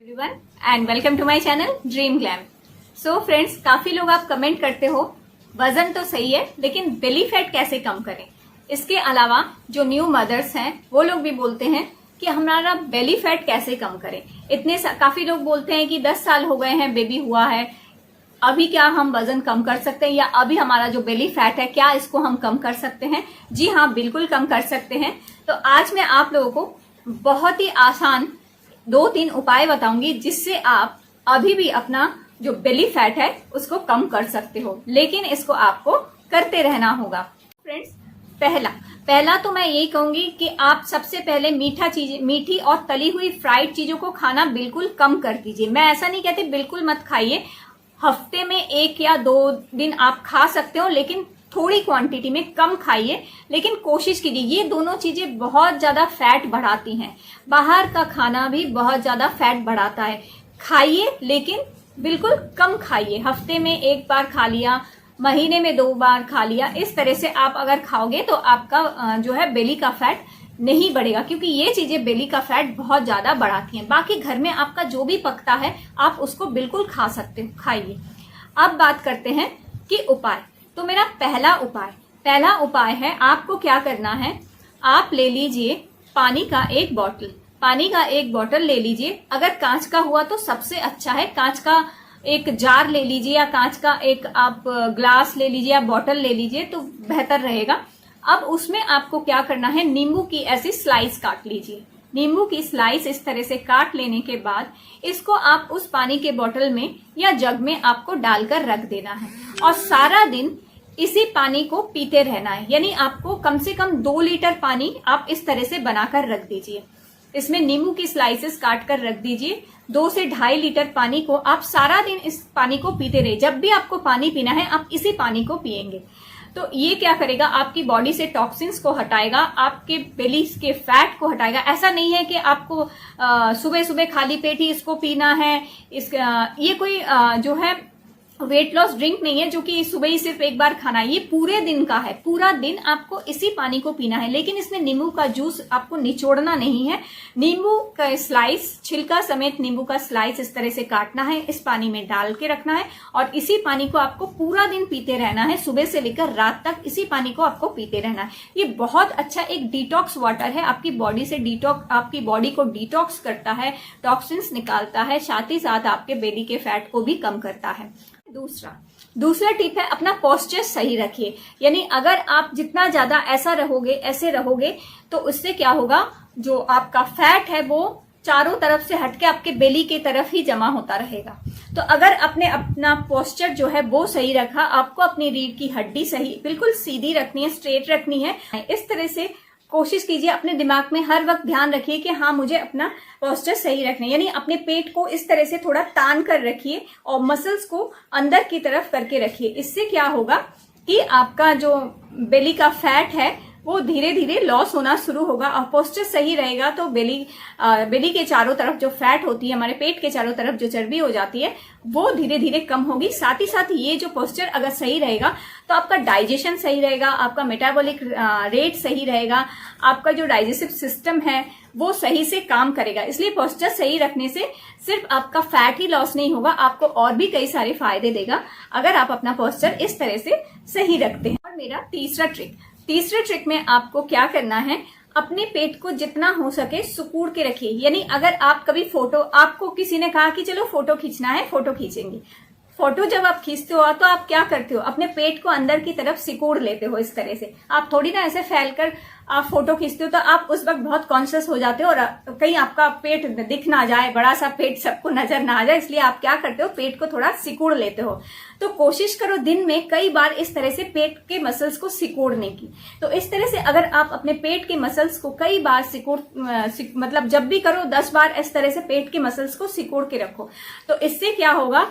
Everyone and welcome to my channel Dream Glam. So friends, काफी लोग आप comment करते हो वजन तो सही है लेकिन बेली फैट कैसे कम करें। इसके अलावा जो न्यू मदर्स हैं वो लोग भी बोलते हैं कि हमारा बेली फैट कैसे कम करें। काफी लोग बोलते हैं कि 10 साल हो गए हैं, बेबी हुआ है, अभी क्या हम वजन कम कर सकते हैं, या अभी हमारा जो बेली फैट है क्या इसको हम कम कर सकते हैं। जी हाँ, बिल्कुल कम कर सकते हैं। तो आज मैं आप लोगों को बहुत ही आसान 2-3 उपाय बताऊंगी जिससे आप अभी भी अपना जो बेली फैट है उसको कम कर सकते हो, लेकिन इसको आपको करते रहना होगा। फ्रेंड्स, पहला तो मैं यही कहूंगी कि आप सबसे पहले मीठी और तली हुई फ्राइड चीजों को खाना बिल्कुल कम कर दीजिए। मैं ऐसा नहीं कहती बिल्कुल मत खाइए, हफ्ते में 1 या 2 दिन आप खा सकते हो, लेकिन थोड़ी क्वांटिटी में कम खाइए। लेकिन कोशिश कीजिए, ये दोनों चीजें बहुत ज्यादा फैट बढ़ाती हैं। बाहर का खाना भी बहुत ज्यादा फैट बढ़ाता है। खाइए लेकिन बिल्कुल कम खाइए। हफ्ते में 1 बार खा लिया, महीने में 2 बार खा लिया, इस तरह से आप अगर खाओगे तो आपका जो है बेली का फैट नहीं बढ़ेगा, क्योंकि ये चीजें बेली का फैट बहुत ज्यादा बढ़ाती हैं। बाकी घर में आपका जो भी पकता है आप उसको बिल्कुल खा सकते हो, खाइए। अब बात करते हैं कि उपाय। तो मेरा पहला उपाय है, आपको क्या करना है, आप ले लीजिए पानी का एक बॉटल ले लीजिए। अगर कांच का हुआ तो सबसे अच्छा है, कांच का एक जार ले लीजिए या कांच का एक आप ग्लास ले लीजिए या बॉटल ले लीजिए तो बेहतर रहेगा। अब उसमें आपको क्या करना है, नींबू की ऐसी स्लाइस काट लीजिए। नींबू की स्लाइस इस तरह से काट लेने के बाद इसको आप उस पानी के बोतल में या जग में आपको डालकर रख देना है और सारा दिन इसी पानी को पीते रहना है। यानी आपको कम से कम 2 लीटर पानी आप इस तरह से बनाकर रख दीजिए। इसमें नींबू की स्लाइसेस काट कर रख दीजिए। 2 से 2.5 लीटर पानी को आप सारा दिन इस पानी को पीते रहिए। जब भी आपको पानी पीना है आप इसी पानी को पिएंगे। तो ये क्या करेगा, आपकी बॉडी से टॉक्सिन्स को हटाएगा, आपके बेली के फैट को हटाएगा। ऐसा नहीं है कि आपको सुबह सुबह खाली पेट ही इसको पीना है। ये कोई जो है वेट लॉस ड्रिंक नहीं है जो कि सुबह ही सिर्फ 1 बार खाना है। ये पूरे दिन का है, पूरा दिन आपको इसी पानी को पीना है। लेकिन इसमें नींबू का जूस आपको निचोड़ना नहीं है। नींबू का स्लाइस, छिलका समेत नींबू का स्लाइस इस तरह से काटना है, इस पानी में डाल के रखना है और इसी पानी को आपको पूरा दिन पीते रहना है। सुबह से लेकर रात तक इसी पानी को आपको पीते रहना है। ये बहुत अच्छा एक डिटॉक्स वाटर है, आपकी आपकी बॉडी को डिटॉक्स करता है, टॉक्सिन्स निकालता है, साथ ही साथ आपके बेली के फैट को भी कम करता है। दूसरा टिप है, अपना पोस्चर सही रखिए। यानी अगर आप जितना ज्यादा ऐसे रहोगे तो उससे क्या होगा, जो आपका फैट है वो चारों तरफ से हटके आपके बेली की तरफ ही जमा होता रहेगा। तो अगर अपना पोस्चर जो है वो सही रखा, आपको अपनी रीढ़ की हड्डी सही बिल्कुल सीधी रखनी है, स्ट्रेट रखनी है। इस तरह से कोशिश कीजिए, अपने दिमाग में हर वक्त ध्यान रखिए कि हाँ, मुझे अपना पोस्चर सही रखना है। यानी अपने पेट को इस तरह से थोड़ा तान कर रखिए और मसल्स को अंदर की तरफ करके रखिए। इससे क्या होगा कि आपका जो बेली का फैट है वो धीरे धीरे लॉस होना शुरू होगा और पोस्चर सही रहेगा तो बेली के चारों तरफ जो फैट होती है, हमारे पेट के चारों तरफ जो चर्बी हो जाती है वो धीरे धीरे कम होगी। साथ ही साथ ये जो पोस्चर अगर सही रहेगा तो आपका डाइजेशन सही रहेगा, आपका मेटाबॉलिक रेट सही रहेगा, आपका जो डाइजेस्टिव सिस्टम है वो सही से काम करेगा। इसलिए पोस्चर सही रखने से सिर्फ आपका फैट ही लॉस नहीं होगा, आपको और भी कई सारे फायदे देगा अगर आप अपना पोस्चर इस तरह से सही रखते हैं। और मेरा तीसरा ट्रिक में आपको क्या करना है, अपने पेट को जितना हो सके सिकुड़ के रखिए। यानी अगर आप कभी आपको किसी ने कहा कि चलो फोटो खींचना है, फोटो खींचेंगे। फोटो जब आप खींचते हो तो आप क्या करते हो, अपने पेट को अंदर की तरफ सिकुड़ लेते हो इस तरह से। आप थोड़ी ना ऐसे फैलकर आप फोटो खींचते हो, तो आप उस वक्त बहुत कॉन्शियस हो जाते हो और कहीं आपका पेट दिख ना जाए, बड़ा सा पेट सबको नजर ना आ जाए, इसलिए आप क्या करते हो, पेट को थोड़ा सिकुड़ लेते हो। तो कोशिश करो दिन में कई बार इस तरह से पेट के मसल्स को सिकुड़ने की। तो इस तरह से अगर आप अपने पेट के मसल्स को कई बार मतलब जब भी करो 10 बार इस तरह से पेट के मसल्स को सिकुड़ के रखो, तो इससे क्या होगा,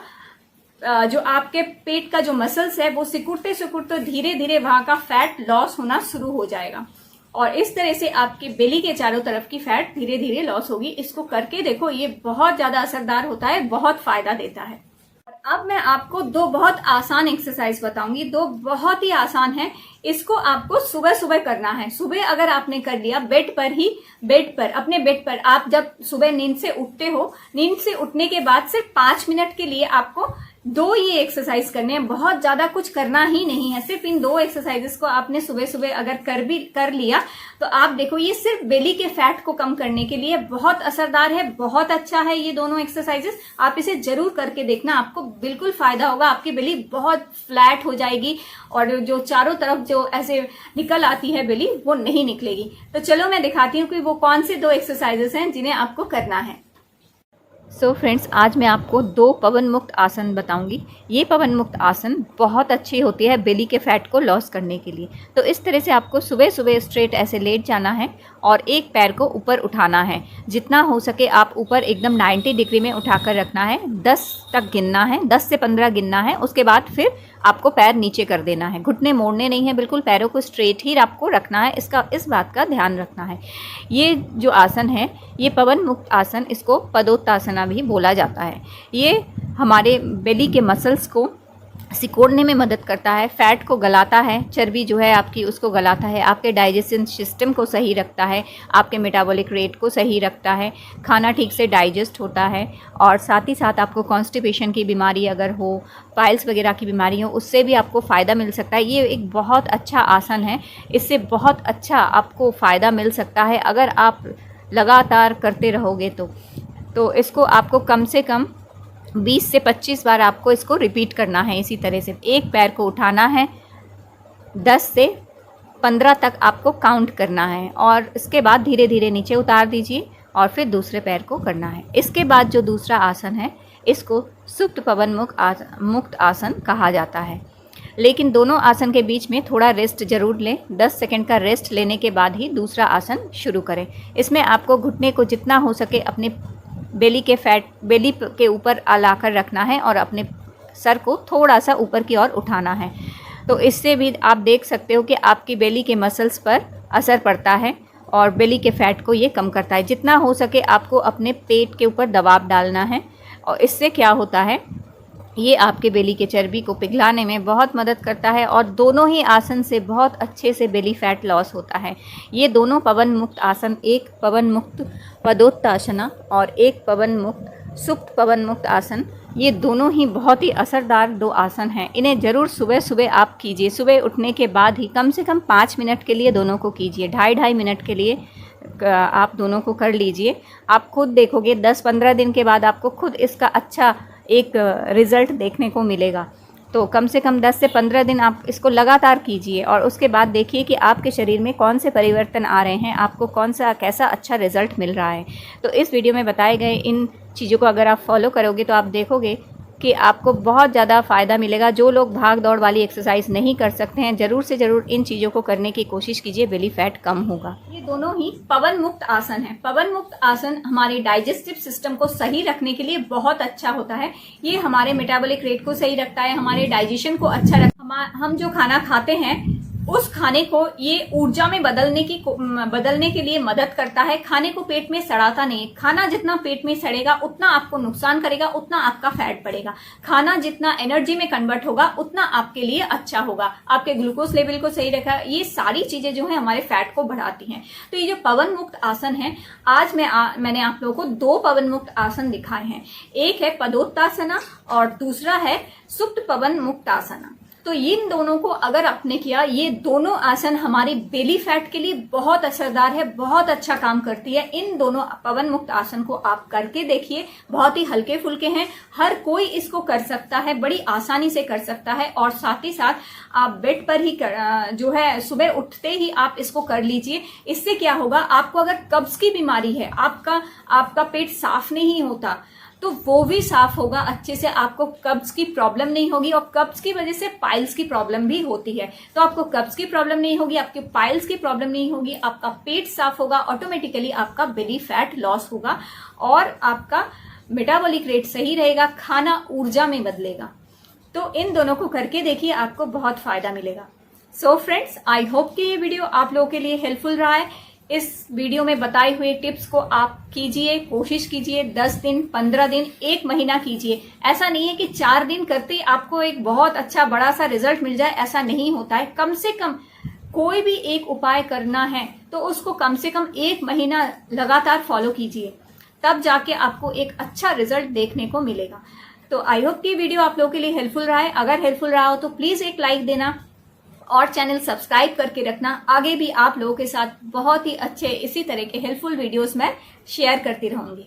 जो आपके पेट का जो मसल्स है वो सिकुड़ते सिकुड़ते धीरे धीरे वहां का फैट लॉस होना शुरू हो जाएगा और इस तरह से आपकी बेली के चारों तरफ की फैट धीरे धीरे लॉस होगी। इसको करके देखो, ये बहुत ज्यादा असरदार होता है, बहुत फायदा देता है। अब मैं आपको दो बहुत आसान एक्सरसाइज बताऊंगी, दो बहुत ही आसान है। इसको आपको सुबह सुबह करना है। सुबह अगर आपने कर लिया बेड पर अपने बेड पर, आप जब सुबह नींद से उठते हो, नींद से उठने के बाद सिर्फ 5 मिनट के लिए आपको दो ये एक्सरसाइज करने हैं। बहुत ज्यादा कुछ करना ही नहीं है, सिर्फ इन दो एक्सरसाइजेस को आपने सुबह सुबह अगर कर लिया तो आप देखो ये सिर्फ बेली के फैट को कम करने के लिए बहुत असरदार है, बहुत अच्छा है ये दोनों एक्सरसाइजेस। आप इसे जरूर करके देखना, आपको बिल्कुल फायदा होगा। आपकी बेली बहुत फ्लैट हो जाएगी और जो चारों तरफ जो ऐसे निकल आती है बेली, वो नहीं निकलेगी। तो चलो मैं दिखाती हूँ कि वो कौन से दो एक्सरसाइजेस हैं जिन्हें आपको करना है। सो फ्रेंड्स, आज मैं आपको दो पवन मुक्त आसन बताऊंगी। ये पवन मुक्त आसन बहुत अच्छी होती है बेली के फैट को लॉस करने के लिए। तो इस तरह से आपको सुबह सुबह स्ट्रेट ऐसे लेट जाना है और एक पैर को ऊपर उठाना है। जितना हो सके आप ऊपर एकदम 90 डिग्री में उठाकर रखना है। 10 तक गिनना है, 10 से 15 गिनना है। उसके बाद फिर आपको पैर नीचे कर देना है, घुटने मोड़ने नहीं है, बिल्कुल पैरों को स्ट्रेट ही आपको रखना है। इस बात का ध्यान रखना है। ये जो आसन है ये पवन मुक्त आसन, इसको पदोत्तासना भी बोला जाता है। ये हमारे बेली के मसल्स को सिकोड़ने में मदद करता है, फैट को गलाता है, चर्बी जो है आपकी उसको गलाता है, आपके डाइजेशन सिस्टम को सही रखता है, आपके मेटाबॉलिक रेट को सही रखता है, खाना ठीक से डाइजेस्ट होता है और साथ ही साथ आपको कॉन्स्टिपेशन की बीमारी अगर हो, पाइल्स वगैरह की बीमारी हो, उससे भी आपको फ़ायदा मिल सकता है। ये एक बहुत अच्छा आसन है, इससे बहुत अच्छा आपको फ़ायदा मिल सकता है अगर आप लगातार करते रहोगे तो इसको आपको कम से कम 20 से 25 बार आपको इसको रिपीट करना है। इसी तरह से एक पैर को उठाना है, 10 से 15 तक आपको काउंट करना है और इसके बाद धीरे धीरे नीचे उतार दीजिए और फिर दूसरे पैर को करना है। इसके बाद जो दूसरा आसन है इसको सुप्त पवन मुक्त आसन कहा जाता है। लेकिन दोनों आसन के बीच में थोड़ा रेस्ट जरूर लें। 10 सेकंड का रेस्ट लेने के बाद ही दूसरा आसन शुरू करें। इसमें आपको घुटने को जितना हो सके अपने बेली के ऊपर लाकर रखना है और अपने सर को थोड़ा सा ऊपर की ओर उठाना है। तो इससे भी आप देख सकते हो कि आपकी बेली के मसल्स पर असर पड़ता है और बेली के फैट को ये कम करता है। जितना हो सके आपको अपने पेट के ऊपर दबाव डालना है और इससे क्या होता है, ये आपके बेली के चर्बी को पिघलाने में बहुत मदद करता है और दोनों ही आसन से बहुत अच्छे से बेली फैट लॉस होता है। ये दोनों पवन मुक्त आसन, एक पवन मुक्त पदोत्तासना और एक पवन मुक्त सुप्त पवन मुक्त आसन, ये दोनों ही बहुत ही असरदार दो आसन हैं। इन्हें ज़रूर सुबह सुबह आप कीजिए। सुबह उठने के बाद ही कम से कम 5 मिनट के लिए दोनों को कीजिए। 2.5 मिनट के लिए आप दोनों को कर लीजिए। आप खुद देखोगे 10-15 दिन के बाद आपको खुद इसका अच्छा एक रिज़ल्ट देखने को मिलेगा। तो कम से कम 10 से 15 दिन आप इसको लगातार कीजिए और उसके बाद देखिए कि आपके शरीर में कौन से परिवर्तन आ रहे हैं, आपको कैसा अच्छा रिज़ल्ट मिल रहा है। तो इस वीडियो में बताए गए इन चीज़ों को अगर आप फॉलो करोगे तो आप देखोगे कि आपको बहुत ज़्यादा फ़ायदा मिलेगा। जो लोग भाग दौड़ वाली एक्सरसाइज नहीं कर सकते हैं, ज़रूर से ज़रूर इन चीज़ों को करने की कोशिश कीजिए, बेली फैट कम होगा। ये दोनों ही पवन मुक्त आसन है। पवन मुक्त आसन हमारे डाइजेस्टिव सिस्टम को सही रखने के लिए बहुत अच्छा होता है। ये हमारे मेटाबॉलिक रेट को सही रखता है, हमारे डाइजेशन को अच्छा रखता है। हम जो खाना खाते हैं उस खाने को ये ऊर्जा में बदलने के लिए मदद करता है। खाने को पेट में सड़ाता नहीं। खाना जितना पेट में सड़ेगा उतना आपको नुकसान करेगा, उतना आपका फैट बढ़ेगा। खाना जितना एनर्जी में कन्वर्ट होगा उतना आपके लिए अच्छा होगा, आपके ग्लूकोज लेवल को सही रखा। ये सारी चीजें जो है हमारे फैट को बढ़ाती हैं। तो ये जो पवन मुक्त आसन है, आज मैंने आप लोगों को दो पवन मुक्त आसन दिखाए हैं। एक है पदोत्तासना और दूसरा है सुप्त पवन मुक्त आसना। तो इन दोनों को अगर आपने किया, ये दोनों आसन हमारी बेली फैट के लिए बहुत असरदार है, बहुत अच्छा काम करती है। इन दोनों पवन मुक्त आसन को आप करके देखिए, बहुत ही हल्के फुल्के हैं, हर कोई इसको कर सकता है, बड़ी आसानी से कर सकता है। और साथ ही साथ आप बेड पर ही जो है सुबह उठते ही आप इसको कर लीजिए। इससे क्या होगा, आपको अगर कब्ज की बीमारी है, आपका पेट साफ नहीं होता, तो वो भी साफ होगा अच्छे से। आपको कब्ज की प्रॉब्लम नहीं होगी और कब्ज की वजह से पाइल्स की प्रॉब्लम भी होती है। तो आपको कब्ज की प्रॉब्लम नहीं होगी, आपके पाइल्स की प्रॉब्लम नहीं होगी, आपका पेट साफ होगा, ऑटोमेटिकली आपका बेली फैट लॉस होगा और आपका मेटाबॉलिक रेट सही रहेगा, खाना ऊर्जा में बदलेगा। तो इन दोनों को करके देखिए, आपको बहुत फायदा मिलेगा। सो फ्रेंड्स, आई होप कि ये वीडियो आप लोगों के लिए हेल्पफुल रहा है। इस वीडियो में बताए हुए टिप्स को आप कीजिए, कोशिश कीजिए, 10 दिन, 15 दिन, 1 महीना कीजिए। ऐसा नहीं है कि 4 दिन करते ही आपको एक बहुत अच्छा बड़ा सा रिजल्ट मिल जाए, ऐसा नहीं होता है। कम से कम कोई भी एक उपाय करना है तो उसको कम से कम 1 महीना लगातार फॉलो कीजिए, तब जाके आपको एक अच्छा रिजल्ट देखने को मिलेगा। तो आई होप कि वीडियो आप लोगों के लिए हेल्पफुल रहा है। अगर हेल्पफुल रहा हो तो प्लीज एक लाइक देना और चैनल सब्सक्राइब करके रखना। आगे भी आप लोगों के साथ बहुत ही अच्छे इसी तरह के हेल्पफुल वीडियोस मैं शेयर करती रहूंगी।